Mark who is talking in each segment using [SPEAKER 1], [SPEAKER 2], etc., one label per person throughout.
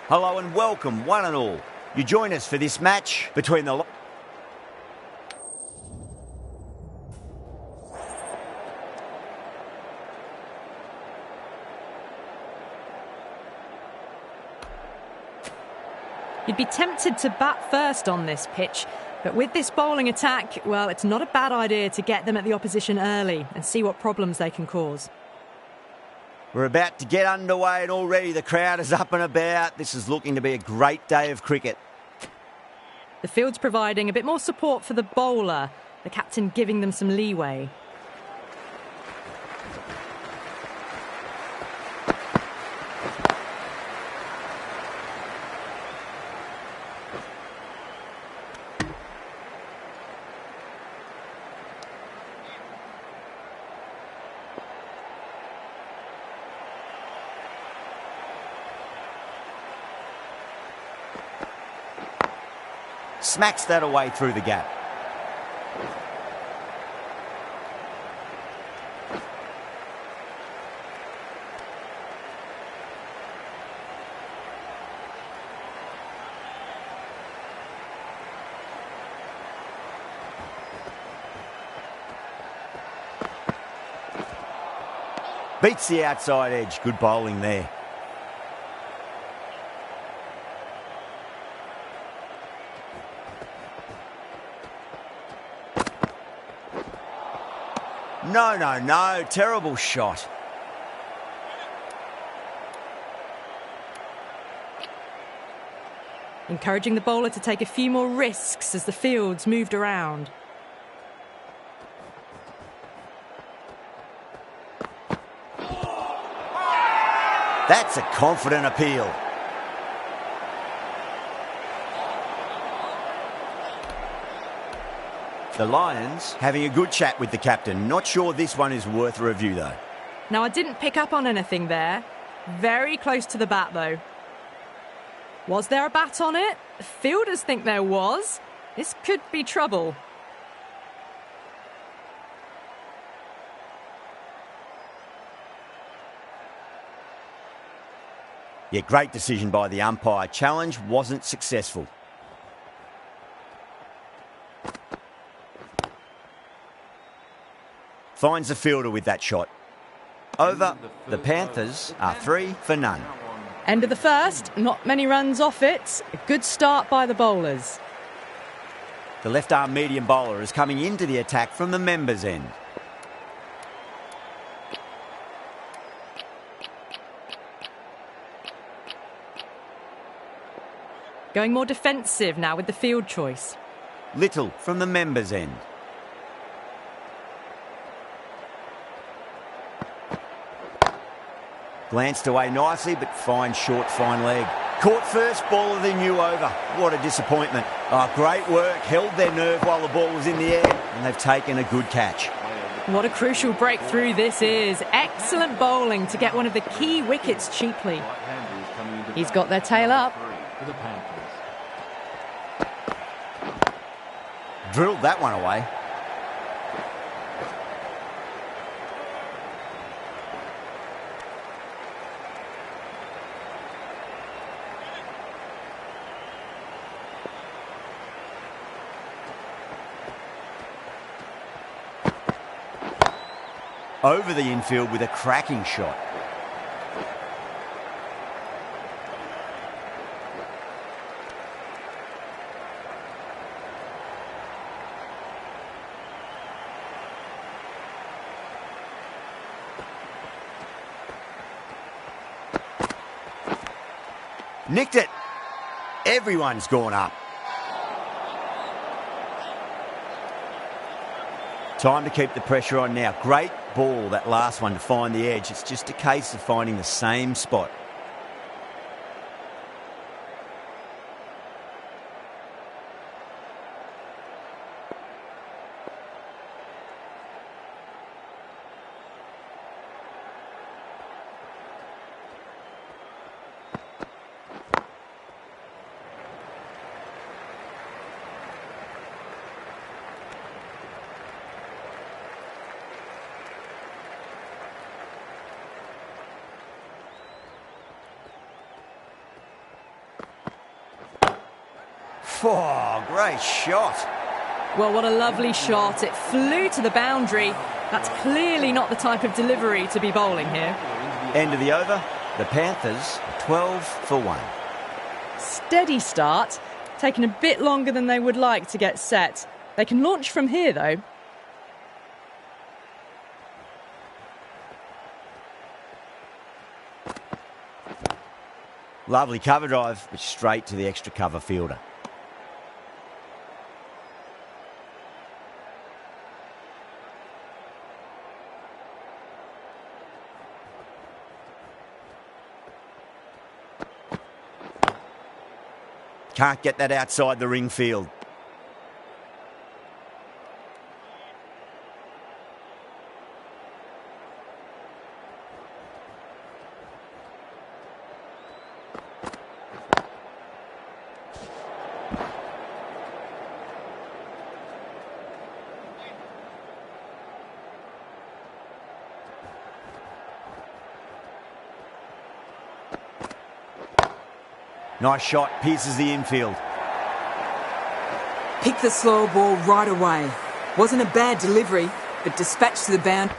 [SPEAKER 1] Hello and welcome, one and all. You join us for this match between the...
[SPEAKER 2] You'd be tempted to bat first on this pitch, but with this bowling attack, well, it's not a bad idea to get them at the opposition early and see what problems they can cause.
[SPEAKER 1] We're about to get underway and already the crowd is up and about. This is looking to be a great day of cricket.
[SPEAKER 2] The field's providing a bit more support for the bowler, the captain giving them some leeway.
[SPEAKER 1] Smacks that away through the gap. Beats the outside edge. Good bowling there. No. Terrible shot.
[SPEAKER 2] Encouraging the bowler to take a few more risks as the field's moved around.
[SPEAKER 1] That's a confident appeal. The Lions having a good chat with the captain. Not sure this one is worth a review, though.
[SPEAKER 2] Now, I didn't pick up on anything there. Very close to the bat, though. Was there a bat on it? Fielders think there was. This could be trouble.
[SPEAKER 1] Yeah, great decision by the umpire. Challenge wasn't successful. Finds the fielder with that shot. Over. The Panthers are 3 for none.
[SPEAKER 2] End of the first. Not many runs off it. A good start by the bowlers.
[SPEAKER 1] The left-arm medium bowler is coming into the attack from the members' end.
[SPEAKER 2] Going more defensive now with the field choice.
[SPEAKER 1] Little from the members' end. Glanced away nicely, but fine short, fine leg. Caught first ball of the new over. What a disappointment. Oh, great work. Held their nerve while the ball was in the air, and they've taken a good catch.
[SPEAKER 2] What a crucial breakthrough this is. Excellent bowling to get one of the key wickets cheaply. He's got their tail up.
[SPEAKER 1] Drilled that one away. Over the infield with a cracking shot. Nicked it. Everyone's gone up. Time to keep the pressure on now. Great ball, that last one, to find the edge. It's just a case of finding the same spot. Oh, great shot.
[SPEAKER 2] Well, what a lovely shot. It flew to the boundary. That's clearly not the type of delivery to be bowling here.
[SPEAKER 1] End of the over. The Panthers 12 for 1.
[SPEAKER 2] Steady start. Taking a bit longer than they would like to get set. They can launch from here, though.
[SPEAKER 1] Lovely cover drive, but straight to the extra cover fielder. Can't get that outside the ring field. Nice shot, pierces the infield.
[SPEAKER 3] Picked the slower ball right away. Wasn't a bad delivery, but dispatched to the boundary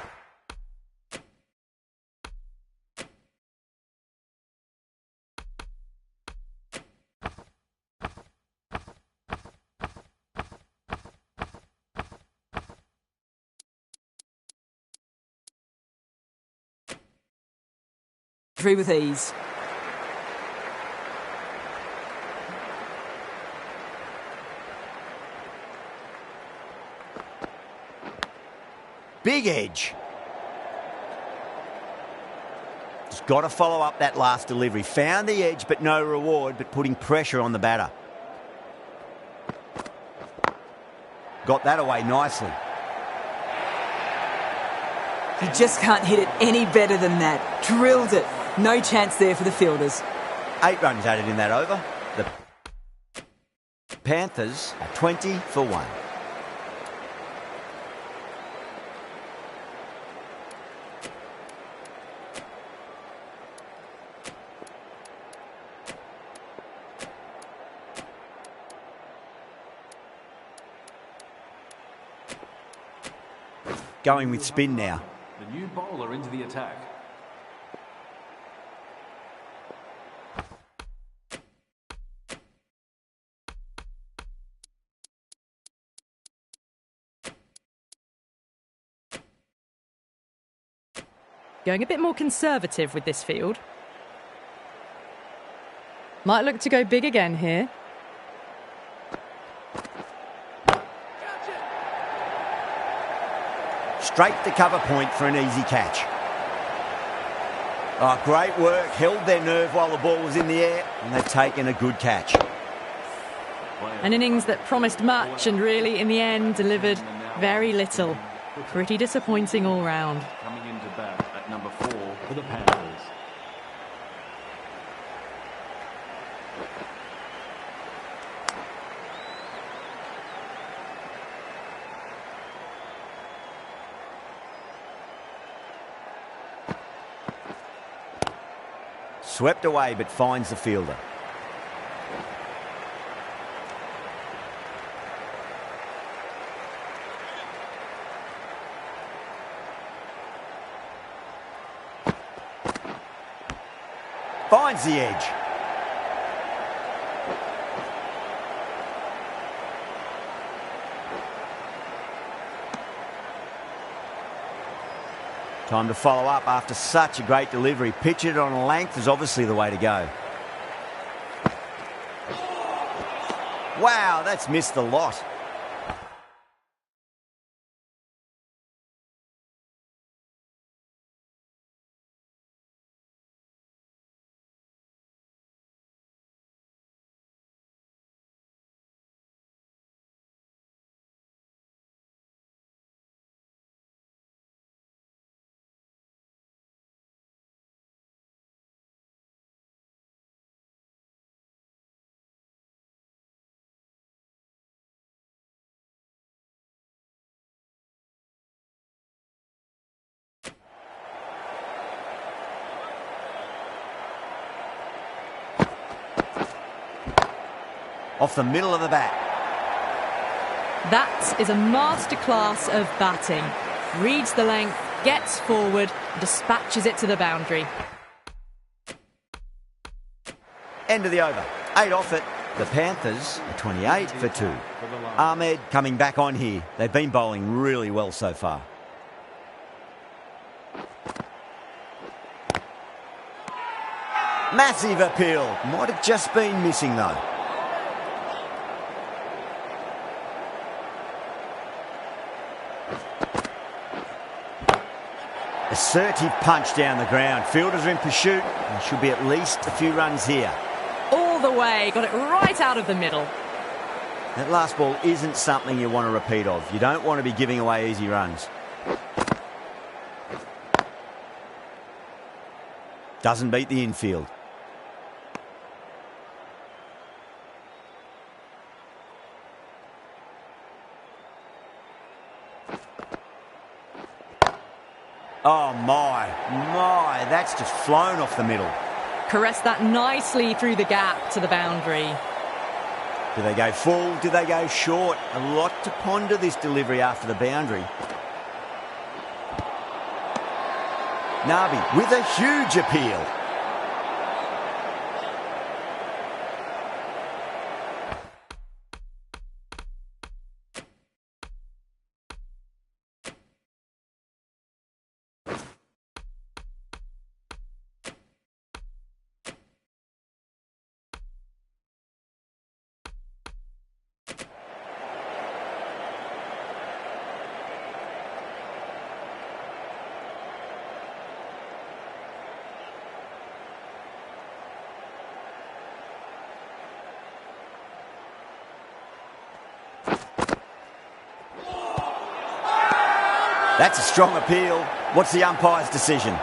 [SPEAKER 3] with ease.
[SPEAKER 1] Big edge. Just got to follow up that last delivery. Found the edge, but no reward, but putting pressure on the batter. Got that away nicely.
[SPEAKER 3] You just can't hit it any better than that. Drilled it. No chance there for the fielders.
[SPEAKER 1] 8 runs added in that over. The Panthers are 20 for 1. Going with spin now.
[SPEAKER 4] The new bowler into the attack.
[SPEAKER 2] Going a bit more conservative with this field. Might look to go big again here.
[SPEAKER 1] Straight to cover point for an easy catch. Oh, great work. Held their nerve while the ball was in the air, and they've taken a good catch.
[SPEAKER 2] An innings that promised much and really, in the end, delivered very little. Pretty disappointing all round.
[SPEAKER 4] Coming into bat at number 4 for the Panthers.
[SPEAKER 1] Swept away, but finds the fielder. Finds the edge. Time to follow up after such a great delivery. Pitch it on a length is obviously the way to go. Wow, that's missed the lot. off the middle of the bat.
[SPEAKER 2] That is a masterclass of batting. Reads the length, gets forward, dispatches it to the boundary.
[SPEAKER 1] End of the over. 8 off it. The Panthers are 28 for 2. Ahmed coming back on here. They've been bowling really well so far. Massive appeal. Might have just been missing though. Assertive punch down the ground. Fielders are in pursuit. There should be at least a few runs here.
[SPEAKER 2] All the way, got it right out of the middle.
[SPEAKER 1] That last ball isn't something you want to repeat of. You don't want to be giving away easy runs. Doesn't beat the infield. Oh my, that's just flown off the middle.
[SPEAKER 2] Caressed that nicely through the gap to the boundary.
[SPEAKER 1] Do they go full? Do they go short? A lot to ponder this delivery after the boundary. Nabi with a huge appeal. That's a strong appeal. What's the umpire's decision?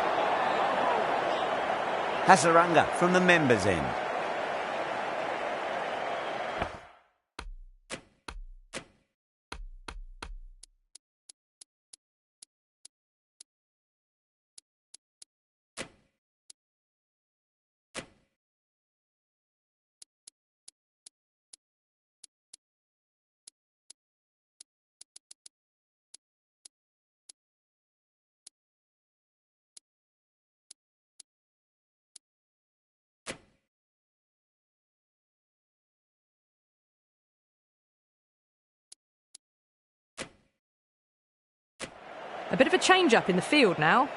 [SPEAKER 1] Hasaranga from the members' end.
[SPEAKER 2] A bit of a change-up in the field now.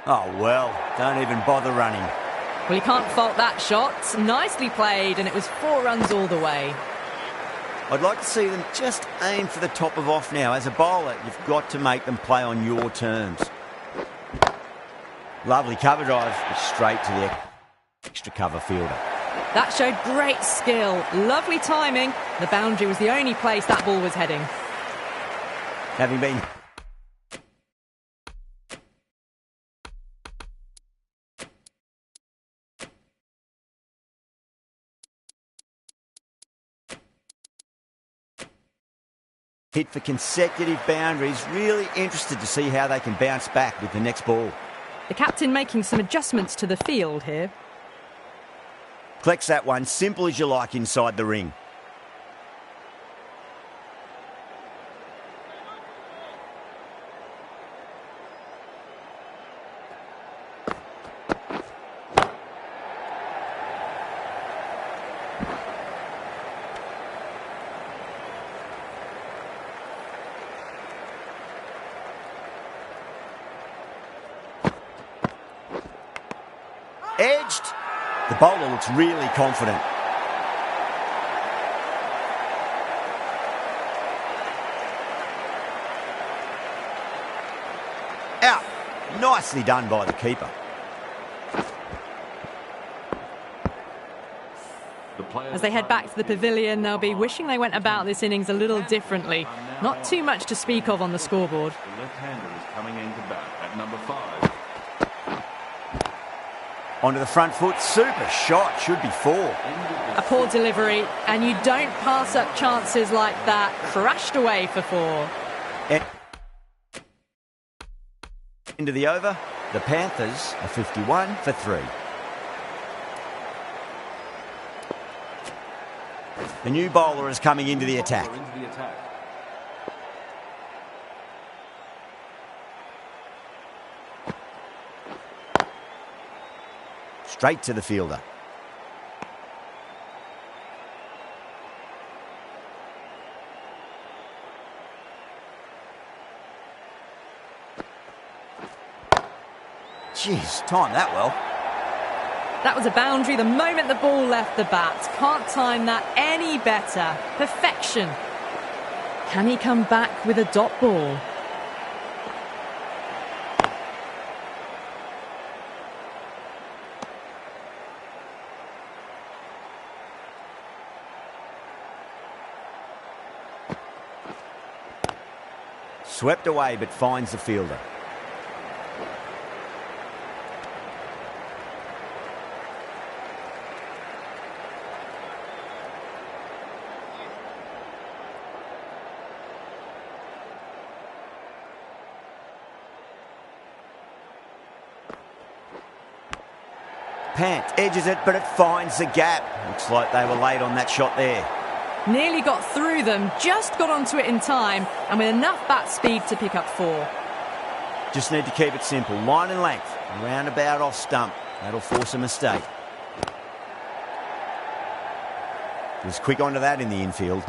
[SPEAKER 1] Oh well, don't even bother running.
[SPEAKER 2] Well, you can't fault that shot. Nicely played, and it was 4 runs all the way.
[SPEAKER 1] I'd like to see them just aim for the top of off now. As a bowler, you've got to make them play on your terms. Lovely cover drive, straight to the extra cover fielder.
[SPEAKER 2] That showed great skill. Lovely timing. The boundary was the only place that ball was heading.
[SPEAKER 1] Having been hit for consecutive boundaries, really interested to see how they can bounce back with the next ball.
[SPEAKER 2] The captain making some adjustments to the field here.
[SPEAKER 1] Collects that one, simple as you like inside the ring. Edged. The bowler looks really confident. Out. Nicely done by the keeper.
[SPEAKER 2] As they head back to the pavilion, they'll be wishing they went about this innings a little differently. Not too much to speak of on the scoreboard.
[SPEAKER 4] The left-hander is coming in to bat at number 5.
[SPEAKER 1] Onto the front foot, super shot, should be 4.
[SPEAKER 2] A poor delivery, and you don't pass up chances like that. Crashed away for 4.
[SPEAKER 1] Into the over, the Panthers are 51 for 3. The new bowler is coming into the attack. Straight to the fielder. Jeez, timed that well.
[SPEAKER 2] That was a boundary the moment the ball left the bat. Can't time that any better. Perfection. Can he come back with a dot ball?
[SPEAKER 1] Swept away but finds the fielder. Pant edges it, but it finds the gap. Looks like they were late on that shot there.
[SPEAKER 2] Nearly got through them, just got onto it in time, and with enough bat speed to pick up 4.
[SPEAKER 1] Just need to keep it simple. Line and length, roundabout off stump. That'll force a mistake. Was quick onto that in the infield.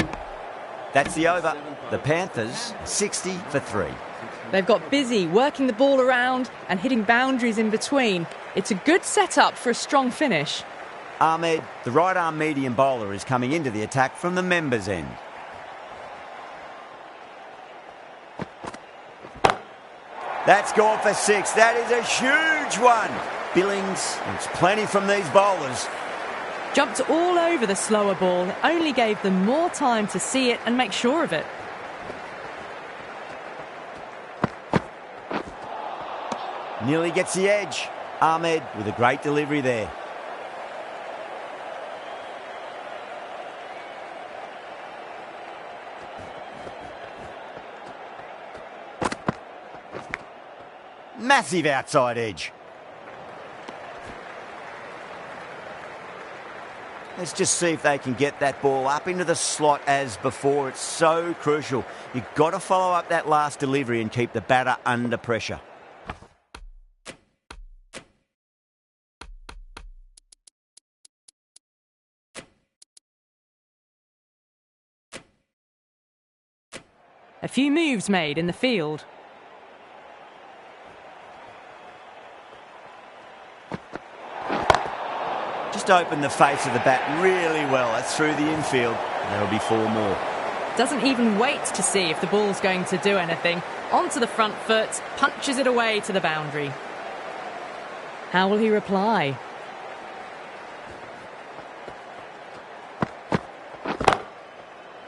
[SPEAKER 1] That's the over. The Panthers, 60 for 3.
[SPEAKER 2] They've got busy working the ball around and hitting boundaries in between. It's a good setup for a strong finish.
[SPEAKER 1] Ahmed, the right-arm medium bowler, is coming into the attack from the members' end. That's gone for 6. That is a huge one. Billings, it's plenty from these bowlers.
[SPEAKER 2] Jumped all over the slower ball. It only gave them more time to see it and make sure of it.
[SPEAKER 1] Nearly gets the edge. Ahmed with a great delivery there. Massive outside edge. Let's just see if they can get that ball up into the slot as before. It's so crucial. You've got to follow up that last delivery and keep the batter under pressure.
[SPEAKER 2] A few moves made in the field.
[SPEAKER 1] Just opened the face of the bat really well. That's through the infield. There'll be 4 more.
[SPEAKER 2] Doesn't even wait to see if the ball's going to do anything. Onto the front foot, punches it away to the boundary. How will he reply?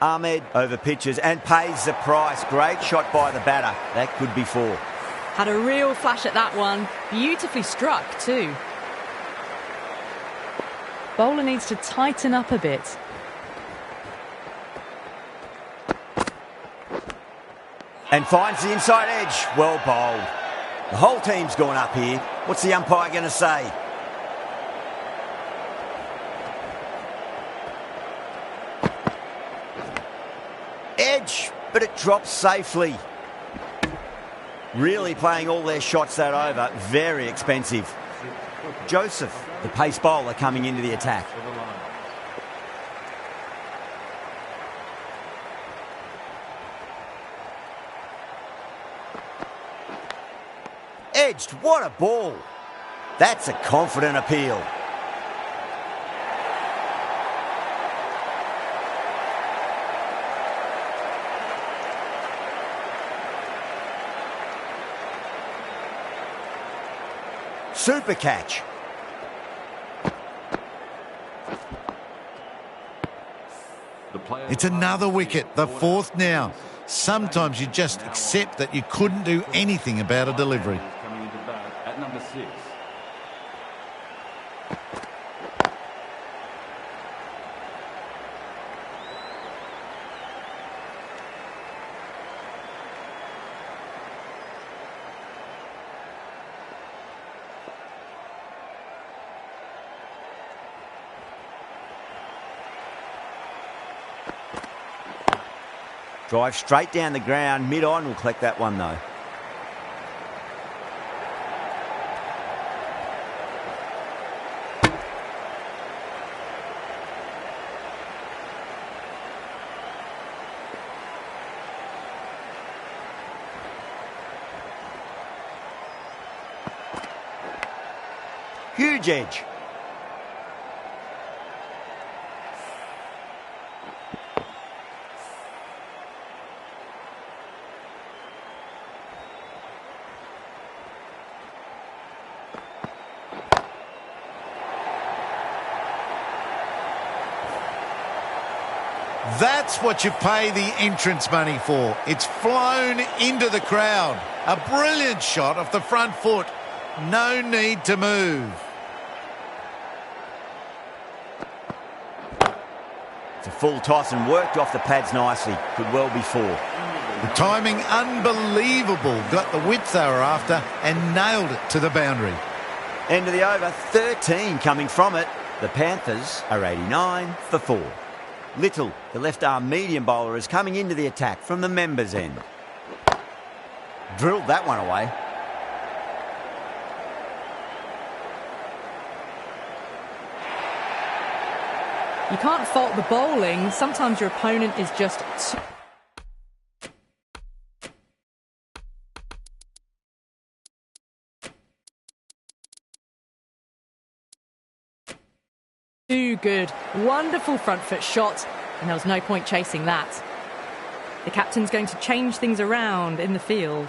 [SPEAKER 1] Ahmed over pitches and pays the price. Great shot by the batter. That could be 4.
[SPEAKER 2] Had a real flash at that one. Beautifully struck too. Bowler needs to tighten up a bit.
[SPEAKER 1] And finds the inside edge. Well bowled. The whole team's gone up here. What's the umpire going to say? Edge, but it drops safely. Really playing all their shots that over. Very expensive. Joseph, the pace bowler, coming into the attack. Edged, what a ball. That's a confident appeal. Super catch.
[SPEAKER 5] It's another wicket, the 4th now. Sometimes you just accept that you couldn't do anything about a delivery.
[SPEAKER 4] Coming into bat at number 6.
[SPEAKER 1] Drive straight down the ground. Mid-on will collect that one, though. Huge edge.
[SPEAKER 5] That's what you pay the entrance money for. It's flown into the crowd. A brilliant shot off the front foot. No need to move.
[SPEAKER 1] It's a full toss and worked off the pads nicely. Could well be 4.
[SPEAKER 5] The timing unbelievable. Got the width they were after and nailed it to the boundary.
[SPEAKER 1] End of the over, 13 coming from it. The Panthers are 89 for 4. Little, the left-arm medium bowler, is coming into the attack from the members' end. Drilled that one away.
[SPEAKER 2] You can't fault the bowling. Sometimes your opponent is just too good. Wonderful front foot shot, and there was no point chasing that. The captain's going to change things around in the field.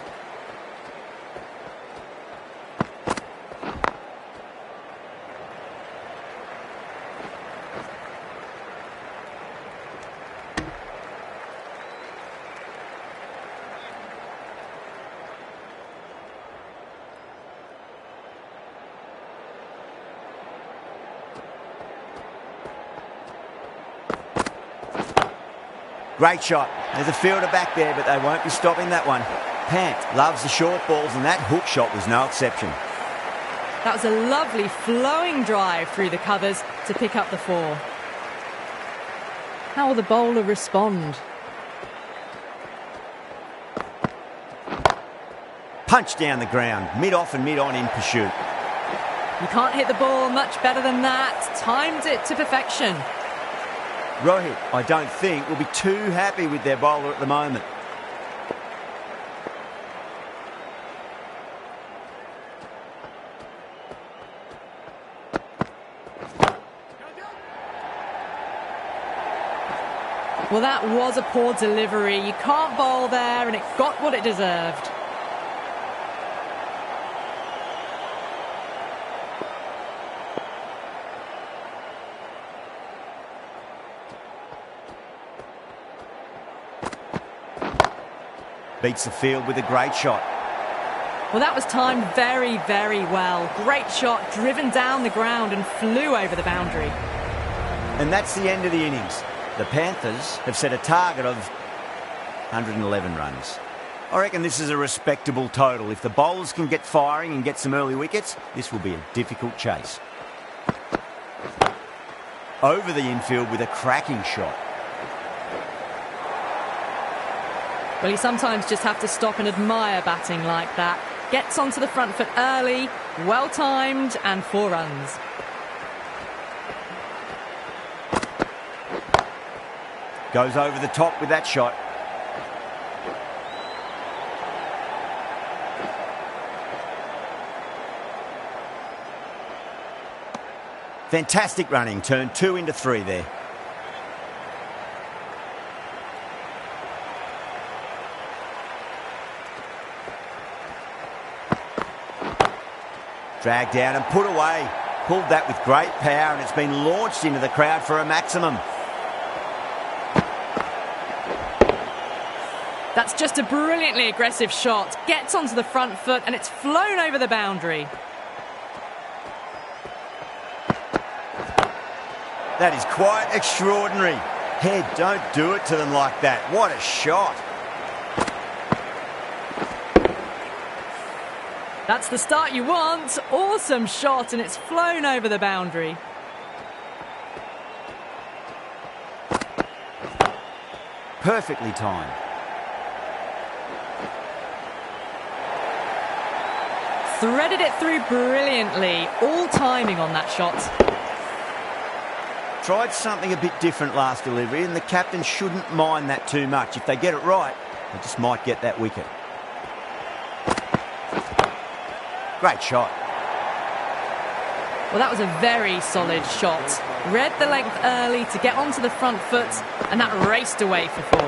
[SPEAKER 1] Great shot. There's a fielder back there, but they won't be stopping that one. Pant loves the short balls, and that hook shot was no exception.
[SPEAKER 2] That was a lovely flowing drive through the covers to pick up the 4. How will the bowler respond?
[SPEAKER 1] Punch down the ground, mid-off and mid-on in pursuit.
[SPEAKER 2] You can't hit the ball much better than that. Timed it to perfection.
[SPEAKER 1] Rohit, I don't think, will be too happy with their bowler at the moment.
[SPEAKER 2] Well, that was a poor delivery. You can't bowl there, and it got what it deserved.
[SPEAKER 1] Beats the field with a great shot.
[SPEAKER 2] Well, that was timed very, very well. Great shot, driven down the ground and flew over the boundary.
[SPEAKER 1] And that's the end of the innings. The Panthers have set a target of 111 runs. I reckon this is a respectable total. If the bowlers can get firing and get some early wickets, this will be a difficult chase. Over the infield with a cracking shot.
[SPEAKER 2] Well, you sometimes just have to stop and admire batting like that. Gets onto the front foot early, well timed, and 4 runs.
[SPEAKER 1] Goes over the top with that shot. Fantastic running, turned 2 into 3 there. Dragged down and put away. Pulled that with great power, and it's been launched into the crowd for a maximum.
[SPEAKER 2] That's just a brilliantly aggressive shot. Gets onto the front foot, and it's flown over the boundary.
[SPEAKER 1] That is quite extraordinary. Head, don't do it to them like that. What a shot.
[SPEAKER 2] That's the start you want. Awesome shot, and it's flown over the boundary.
[SPEAKER 1] Perfectly timed.
[SPEAKER 2] Threaded it through brilliantly. All timing on that shot.
[SPEAKER 1] Tried something a bit different last delivery, and the captain shouldn't mind that too much. If they get it right, they just might get that wicket. Great shot.
[SPEAKER 2] Well, that was a very solid shot. Read the length early to get onto the front foot, and that raced away for 4.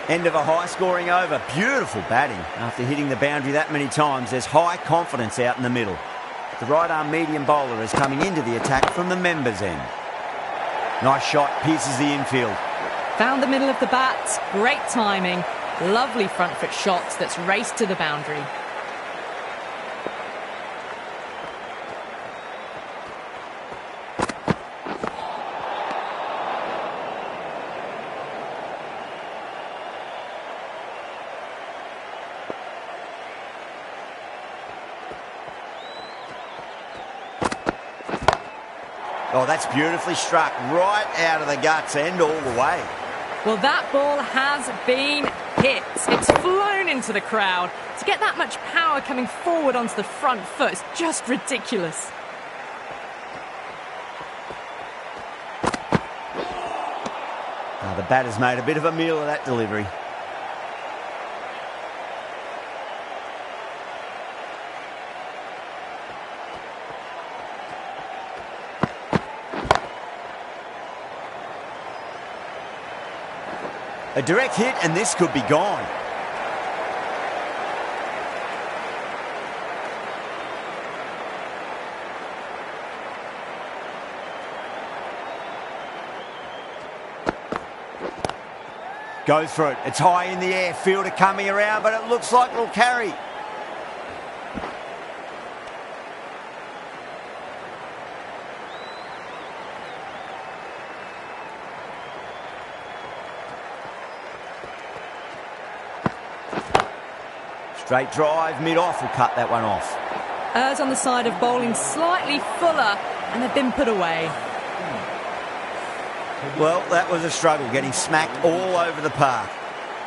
[SPEAKER 1] End of a high-scoring over. Beautiful batting. After hitting the boundary that many times, there's high confidence out in the middle. The right-arm medium bowler is coming into the attack from the members' end. Nice shot, pierces the infield.
[SPEAKER 2] Found the middle of the bat. Great timing. Lovely front foot shot that's raced to the boundary.
[SPEAKER 1] Oh, that's beautifully struck. Right out of the guts end all the way.
[SPEAKER 2] Well, that ball has been hit. It's flown into the crowd. To get that much power coming forward onto the front foot is just ridiculous.
[SPEAKER 1] Oh, the batter's made a bit of a meal of that delivery. A direct hit, and this could be gone. Goes for it. It's high in the air. Fielder coming around, but it looks like it'll carry. Straight drive, mid-off will cut that one off.
[SPEAKER 2] Errs on the side of bowling slightly fuller, and they've been put away.
[SPEAKER 1] Well, that was a struggle, getting smacked all over the park.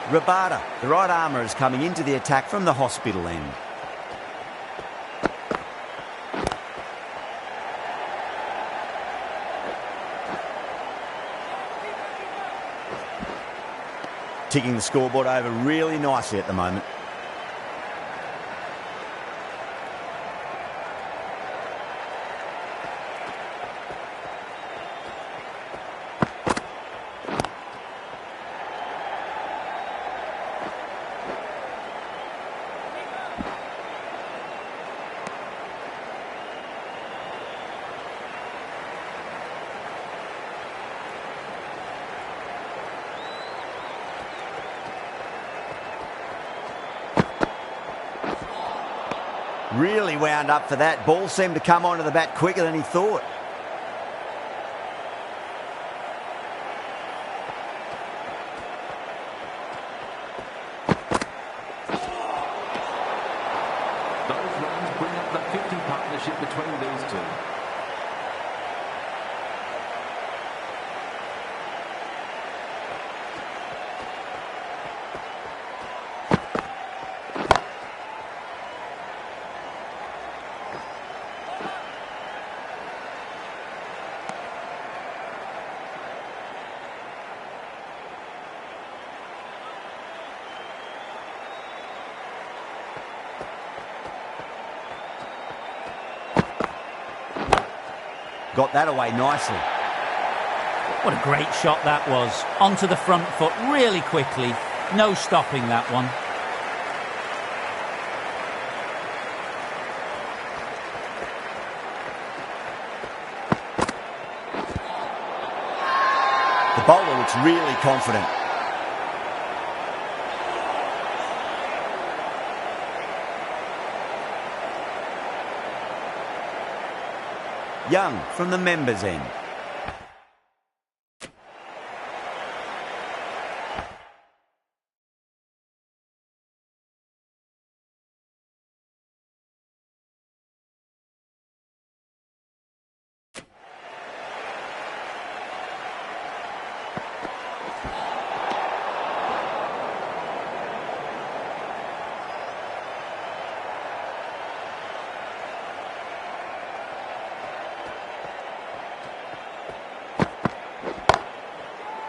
[SPEAKER 1] Rabada, the right armour, is coming into the attack from the hospital end. Ticking the scoreboard over really nicely at the moment. Really wound up for that. Ball seemed to come onto the bat quicker than he thought.
[SPEAKER 4] Those runs bring up the 50 partnership between these two.
[SPEAKER 1] Got that away nicely.
[SPEAKER 6] What a great shot that was. Onto the front foot really quickly. No stopping that one.
[SPEAKER 1] The bowler looks really confident. Young from the members' end.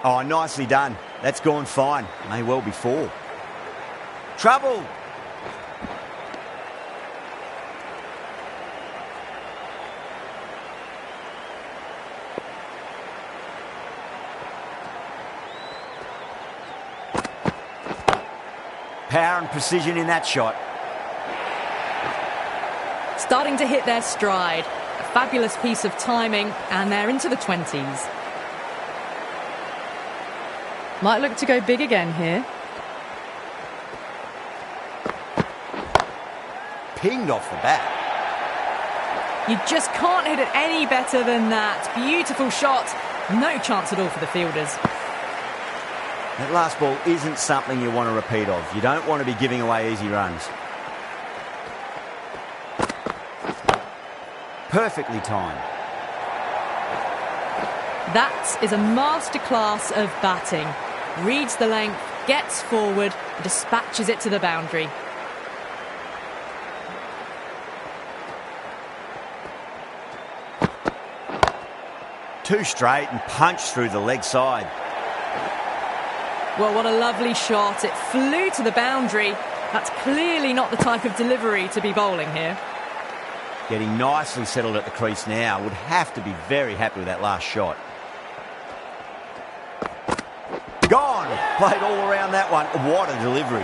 [SPEAKER 1] Oh, nicely done. That's gone fine. May well be 4. Trouble! Power and precision in that shot.
[SPEAKER 2] Starting to hit their stride. A fabulous piece of timing, and they're into the 20s. Might look to go big again here.
[SPEAKER 1] Pinged off the bat.
[SPEAKER 2] You just can't hit it any better than that. Beautiful shot. No chance at all for the fielders.
[SPEAKER 1] That last ball isn't something you want to repeat of. You don't want to be giving away easy runs. Perfectly timed.
[SPEAKER 2] That is a masterclass of batting. Reads the length, gets forward, and dispatches it to the boundary.
[SPEAKER 1] Two straight and punched through the leg side.
[SPEAKER 2] Well, what a lovely shot. It flew to the boundary. That's clearly not the type of delivery to be bowling here.
[SPEAKER 1] Getting nicely settled at the crease now. Would have to be very happy with that last shot. Gone! Played all around that one. What a delivery.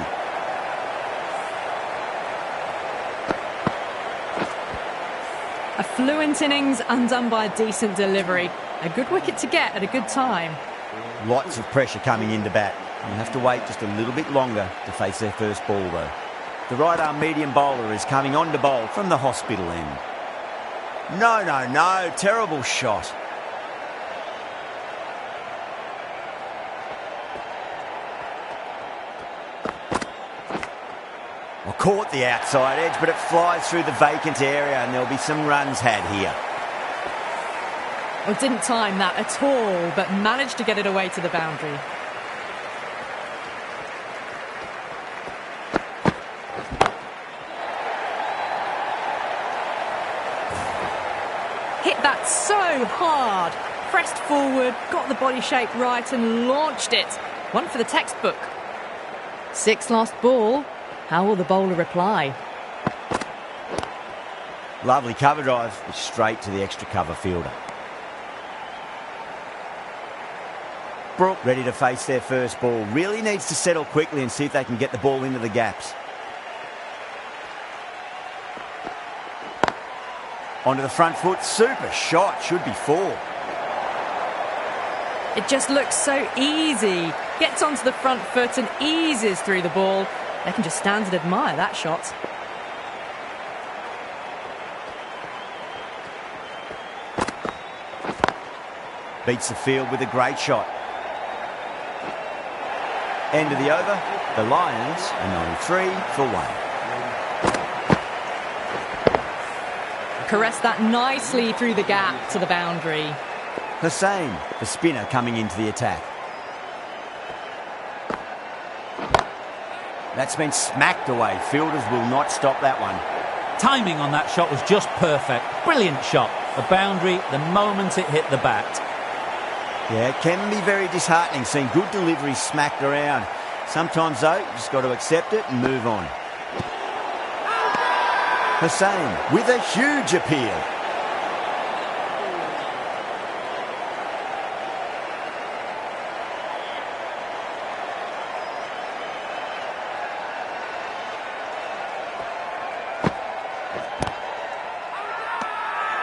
[SPEAKER 2] A fluent innings undone by a decent delivery. A good wicket to get at a good time.
[SPEAKER 1] Lots of pressure coming into bat. You have to wait just a little bit longer to face their first ball, though. The right-arm medium bowler is coming on to bowl from the hospital end. No, no, no. Terrible shot. Well, caught the outside edge, but it flies through the vacant area and there'll be some runs had here.
[SPEAKER 2] Well, didn't time that at all, but managed to get it away to the boundary. Hit that so hard. Pressed forward, got the body shape right and launched it. One for the textbook. 6 last ball. How will the bowler reply?
[SPEAKER 1] Lovely cover drive, straight to the extra cover fielder. Brook ready to face their first ball. Really needs to settle quickly and see if they can get the ball into the gaps. Onto the front foot. Super shot. Should be 4.
[SPEAKER 2] It just looks so easy. Gets onto the front foot and eases through the ball. They can just stand and admire that shot.
[SPEAKER 1] Beats the field with a great shot. End of the over. The Lions are 93 for 1.
[SPEAKER 2] Caressed that nicely through the gap to the boundary.
[SPEAKER 1] Hussain, the spinner, coming into the attack. That's been smacked away. Fielders will not stop that one.
[SPEAKER 6] Timing on that shot was just perfect. Brilliant shot. The boundary the moment it hit the bat.
[SPEAKER 1] Yeah, it can be very disheartening seeing good delivery smacked around. Sometimes, though, you just got to accept it and move on. Hussain with a huge appeal.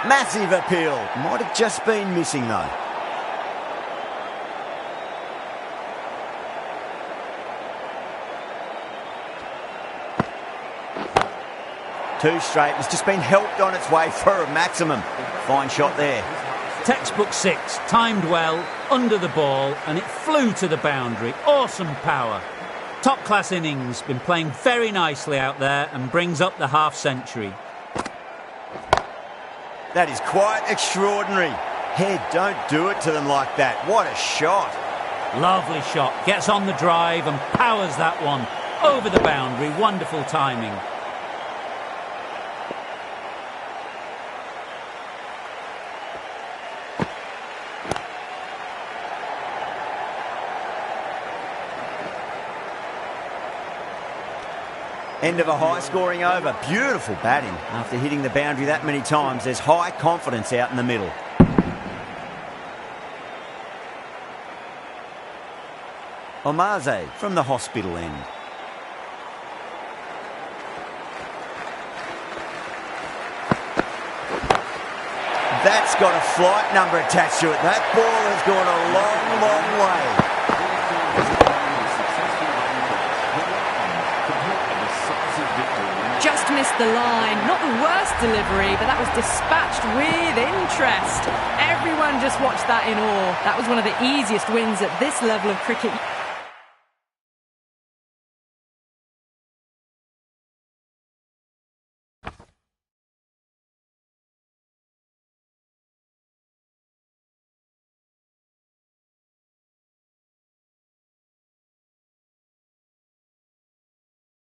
[SPEAKER 1] Massive appeal. Might have just been missing, though. Two straight. It's just been helped on its way for a maximum. Fine shot there.
[SPEAKER 6] Textbook 6, timed well, under the ball, and it flew to the boundary. Awesome power. Top-class innings, been playing very nicely out there and brings up the half-century.
[SPEAKER 1] That is quite extraordinary. Head, don't do it to them like that. What a shot.
[SPEAKER 6] Lovely shot. Gets on the drive and powers that one over the boundary. Wonderful timing.
[SPEAKER 1] End of a high-scoring over. Beautiful batting. After hitting the boundary that many times, there's high confidence out in the middle. Omaze from the hospital end. That's got a flight number attached to it. That ball has gone a long, long way.
[SPEAKER 2] Just missed the line. Not the worst delivery, but that was dispatched with interest. Everyone just watched that in awe. That was one of the easiest wins at this level of cricket.